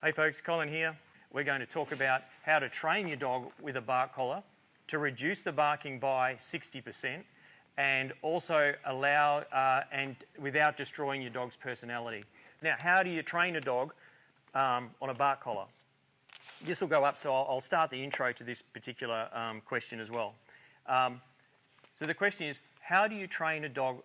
Hey folks, Colin here. We're going to talk about how to train your dog with a bark collar to reduce the barking by 60% and also allow and without destroying your dog's personality. Now, how do you train a dog on a bark collar? This will go up, so I'll start the intro to this particular question as well. So the question is, how do you train a dog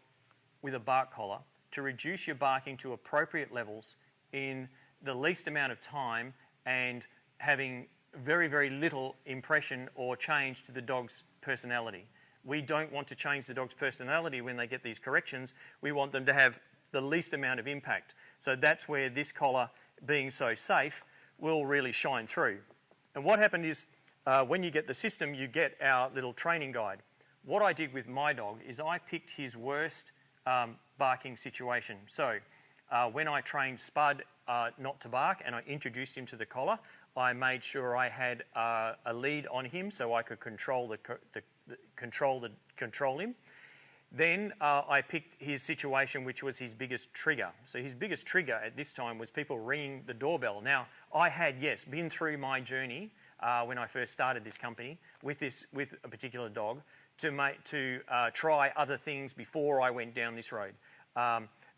with a bark collar to reduce your barking to appropriate levels in the least amount of time and having very, very little impression or change to the dog's personality? We don't want to change the dog's personality when they get these corrections. We want them to have the least amount of impact. So that's where this collar, being so safe, will really shine through. And what happened is when you get the system, you get our little training guide. What I did with my dog is I picked his worst barking situation. So when I trained Spud not to bark and I introduced him to the collar, I made sure I had a lead on him so I could control him. Then I picked his situation, which was his biggest trigger. So his biggest trigger at this time was people ringing the doorbell. Now, I had, yes, been through my journey when I first started this company with a particular dog to try other things before I went down this road.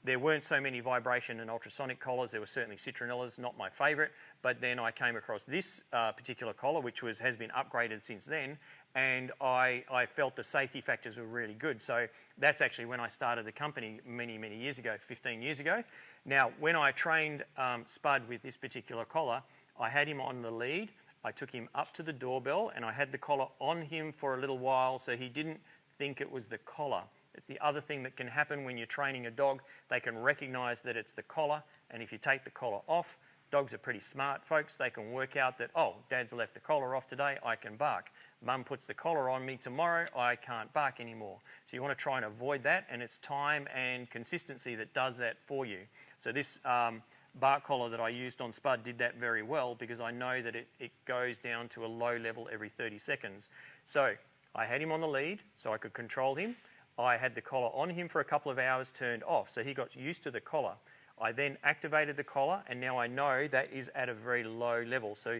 There weren't so many vibration and ultrasonic collars. There were certainly citronellas, not my favourite. But then I came across this particular collar, which has been upgraded since then, and I felt the safety factors were really good. So that's actually when I started the company many, many years ago, 15 years ago. Now, when I trained Spud with this particular collar, I had him on the lead. I took him up to the doorbell, and I had the collar on him for a little while so he didn't think it was the collar. It's the other thing that can happen when you're training a dog. They can recognise that it's the collar, and if you take the collar off, dogs are pretty smart, folks. They can work out that, oh, Dad's left the collar off today, I can bark. Mum puts the collar on me tomorrow, I can't bark anymore. So you want to try and avoid that, and it's time and consistency that does that for you. So this bark collar that I used on Spud did that very well because I know that it goes down to a low level every 30 seconds. So I had him on the lead so I could control him. I had the collar on him for a couple of hours turned off, so he got used to the collar. I then activated the collar, and now I know that is at a very low level. So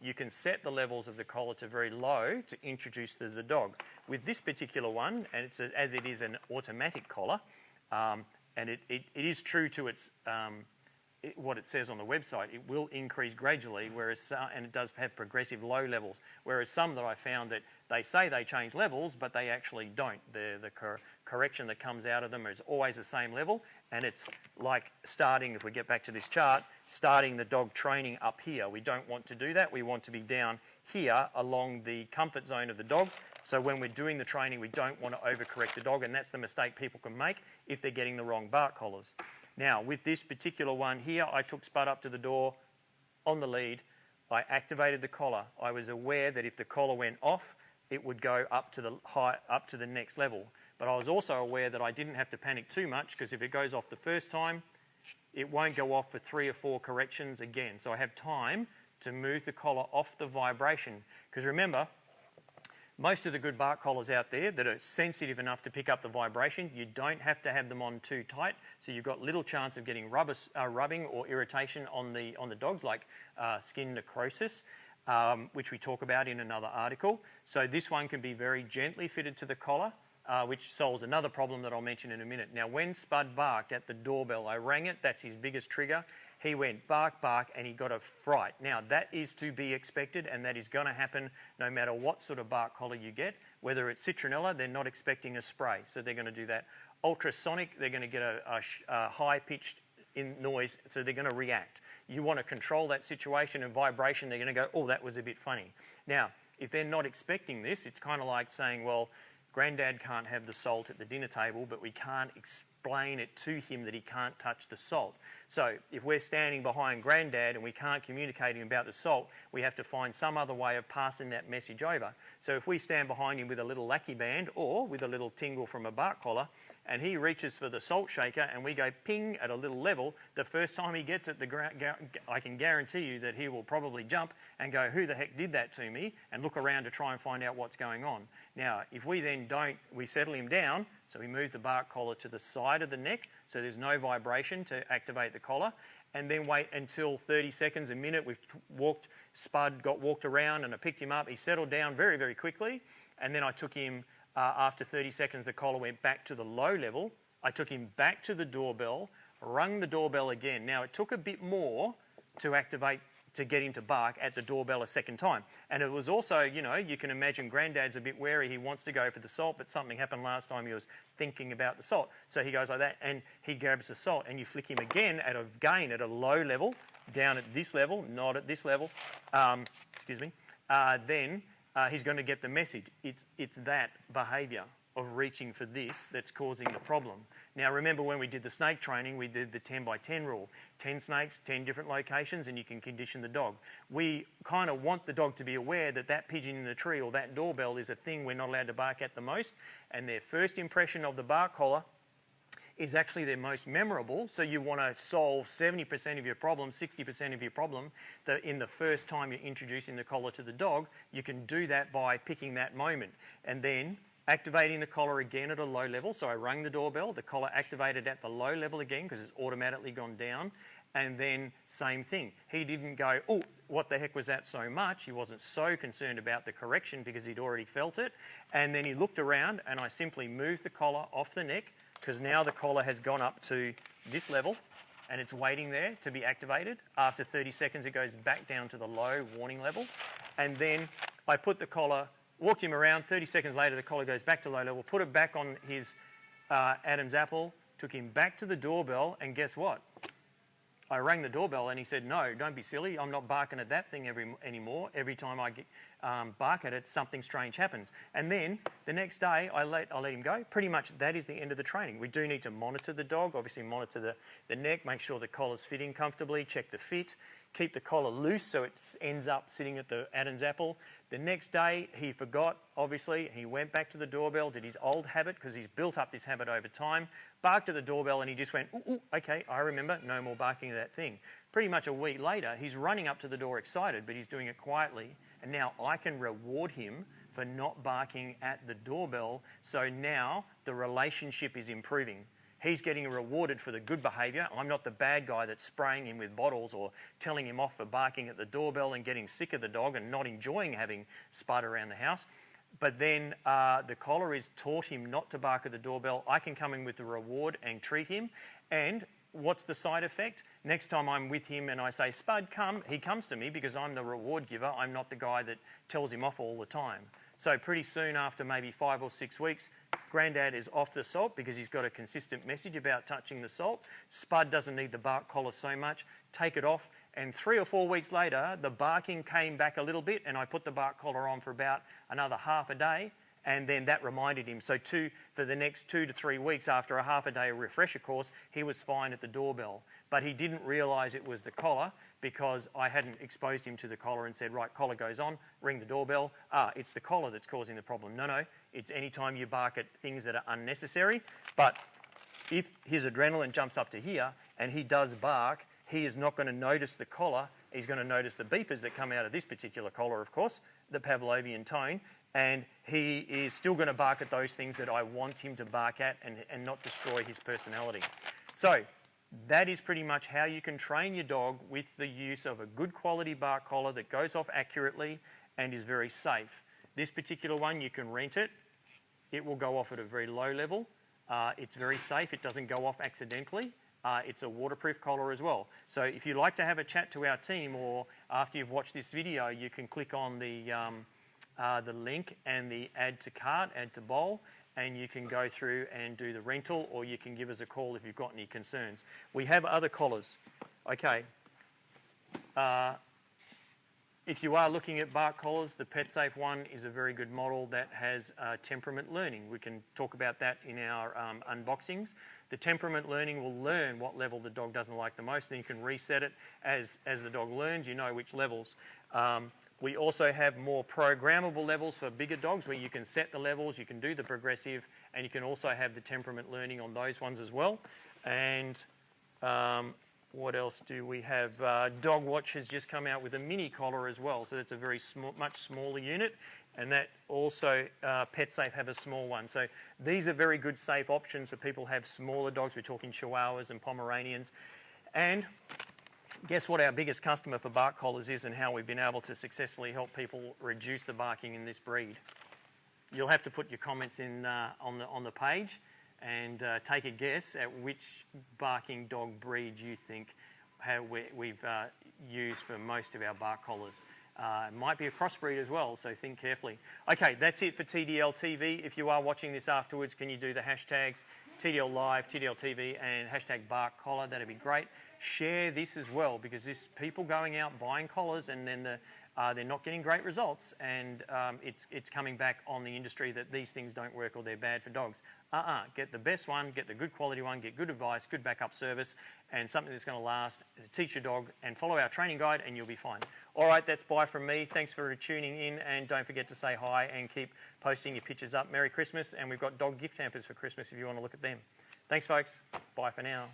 you can set the levels of the collar to very low to introduce to the dog. With this particular one, and as it is an automatic collar, and it is true to its what it says on the website, it will increase gradually, and it does have progressive low levels, whereas some that I found that they say they change levels, but they actually don't. The correction that comes out of them is always the same level, and it's like starting, if we get back to this chart, starting the dog training up here. We don't want to do that. We want to be down here along the comfort zone of the dog. So when we're doing the training, we don't want to overcorrect the dog, and that's the mistake people can make if they're getting the wrong bark collars. Now, with this particular one here, I took Spud up to the door on the lead. I activated the collar. I was aware that if the collar went off, it would go up to the next level. But I was also aware that I didn't have to panic too much because if it goes off the first time, it won't go off for 3 or 4 corrections again. So I have time to move the collar off the vibration. Because remember, most of the good bark collars out there that are sensitive enough to pick up the vibration, you don't have to have them on too tight, so you've got little chance of getting rubbing or irritation on the dogs, like skin necrosis, which we talk about in another article. So this one can be very gently fitted to the collar, which solves another problem that I'll mention in a minute. Now, when Spud barked at the doorbell, I rang it, that's his biggest trigger. He went bark, bark, and he got a fright. Now, that is to be expected, and that is going to happen no matter what sort of bark collar you get. Whether it's citronella, they're not expecting a spray, so they're going to do that. Ultrasonic, they're going to get a high-pitched noise, so they're going to react. You want to control that situation, and vibration, they're going to go, oh, that was a bit funny. Now, if they're not expecting this, it's kind of like saying, well, Granddad can't have the salt at the dinner table, but we can't explain it to him that he can't touch the salt. So if we're standing behind Granddad and we can't communicate him about the salt, we have to find some other way of passing that message over. So if we stand behind him with a little lackey band or with a little tingle from a bark collar, and he reaches for the salt shaker and we go ping at a little level, the first time he gets it, I can guarantee you that he will probably jump and go, who the heck did that to me? And look around to try and find out what's going on. Now, if we then we settle him down, so we move the bark collar to the side of the neck, so there's no vibration to activate the collar, and then wait until 30 seconds, a minute. Spud got walked around and I picked him up. He settled down very, very quickly. And then I took him, after 30 seconds, the collar went back to the low level. I took him back to the doorbell, rung the doorbell again. Now, it took a bit more to activate, to get him to bark at the doorbell a second time. And it was also, you know, you can imagine Granddad's a bit wary. He wants to go for the salt, but something happened last time he was thinking about the salt. So he goes like that, and he grabs the salt, and you flick him again at a low level, down at this level, not at this level, then he's going to get the message. It's that behaviour of reaching for this that's causing the problem. Now, remember when we did the snake training, we did the 10 by 10 rule. 10 snakes, 10 different locations, and you can condition the dog. We kind of want the dog to be aware that that pigeon in the tree or that doorbell is a thing we're not allowed to bark at the most, and their first impression of the bark collar is actually their most memorable. So you want to solve 70% of your problem, 60% of your problem, in the first time you're introducing the collar to the dog. You can do that by picking that moment. And then activating the collar again at a low level. So I rang the doorbell, the collar activated at the low level again because it's automatically gone down. And then same thing. He didn't go, oh, what the heck was that so much? He wasn't so concerned about the correction because he'd already felt it. And then he looked around and I simply moved the collar off the neck because now the collar has gone up to this level and it's waiting there to be activated. After 30 seconds, it goes back down to the low warning level. And then I put the collar, walked him around. 30 seconds later, the collar goes back to low level, put it back on his Adam's apple, took him back to the doorbell, and guess what? I rang the doorbell and he said, no, don't be silly. I'm not barking at that thing anymore. Every time I bark at it, something strange happens. And then the next day, I let him go. Pretty much that is the end of the training. We do need to monitor the dog, obviously monitor the neck, make sure the collar's fitting comfortably, check the fit, keep the collar loose so it ends up sitting at the Adam's apple. The next day, he forgot, obviously. He went back to the doorbell, did his old habit, because he's built up this habit over time, barked at the doorbell, and he just went, ooh, okay, I remember, no more barking at that thing. Pretty much a week later, he's running up to the door excited, but he's doing it quietly, and now I can reward him for not barking at the doorbell, so now the relationship is improving. He's getting rewarded for the good behaviour. I'm not the bad guy that's spraying him with bottles or telling him off for barking at the doorbell and getting sick of the dog and not enjoying having Spud around the house. But then the collar is taught him not to bark at the doorbell. I can come in with the reward and treat him. And what's the side effect? Next time I'm with him and I say, Spud, come, he comes to me because I'm the reward giver. I'm not the guy that tells him off all the time. So pretty soon after maybe 5 or 6 weeks, Grandad is off the salt because he's got a consistent message about touching the salt. Spud doesn't need the bark collar so much. Take it off. And 3 or 4 weeks later, the barking came back a little bit and I put the bark collar on for about another half a day. And then that reminded him. So for the next 2 to 3 weeks after a half a day refresher course, he was fine at the doorbell. But he didn't realise it was the collar because I hadn't exposed him to the collar and said, right, collar goes on, ring the doorbell. It's the collar that's causing the problem. No, it's any time you bark at things that are unnecessary. But if his adrenaline jumps up to here and he does bark, he is not going to notice the collar. He's going to notice the beepers that come out of this particular collar, of course, the Pavlovian tone. And he is still going to bark at those things that I want him to bark at and not destroy his personality. So that is pretty much how you can train your dog with the use of a good quality bark collar that goes off accurately and is very safe. This particular one, you can rent it. It will go off at a very low level. It's very safe. It doesn't go off accidentally. It's a waterproof collar as well. So if you'd like to have a chat to our team or after you've watched this video, you can click on the link and the add to cart, add to bowl, and you can go through and do the rental, or you can give us a call if you've got any concerns. We have other collars. Okay. If you are looking at bark collars, the PetSafe one is a very good model that has temperament learning. We can talk about that in our unboxings. The temperament learning will learn what level the dog doesn't like the most, and you can reset it as the dog learns. You know which levels. We also have more programmable levels for bigger dogs where you can set the levels, you can do the progressive, and you can also have the temperament learning on those ones as well. And what else do we have? Dog Watch has just come out with a mini collar as well, so that's a very much smaller unit. And that also, PetSafe have a small one. So these are very good safe options for people who have smaller dogs. We're talking Chihuahuas and Pomeranians. And Guess what our biggest customer for bark collars is and how we've been able to successfully help people reduce the barking in this breed? You'll have to put your comments in on the page and take a guess at which barking dog breed you think we've used for most of our bark collars. It might be a crossbreed as well, so think carefully. Okay, that's it for TDL TV. If you are watching this afterwards, can you do the hashtags TDL Live, TDL TV, and hashtag bark collar? That'd be great. Share this as well, because this people going out buying collars and then they're not getting great results, and it's coming back on the industry that these things don't work or they're bad for dogs. Get the best one, get the good quality one, get good advice, good backup service, and something that's going to last. Teach your dog and follow our training guide and you'll be fine. All right, that's bye from me. Thanks for tuning in, and don't forget to say hi and keep posting your pictures up. Merry Christmas, and we've got dog gift hampers for Christmas if you want to look at them. Thanks, folks. Bye for now.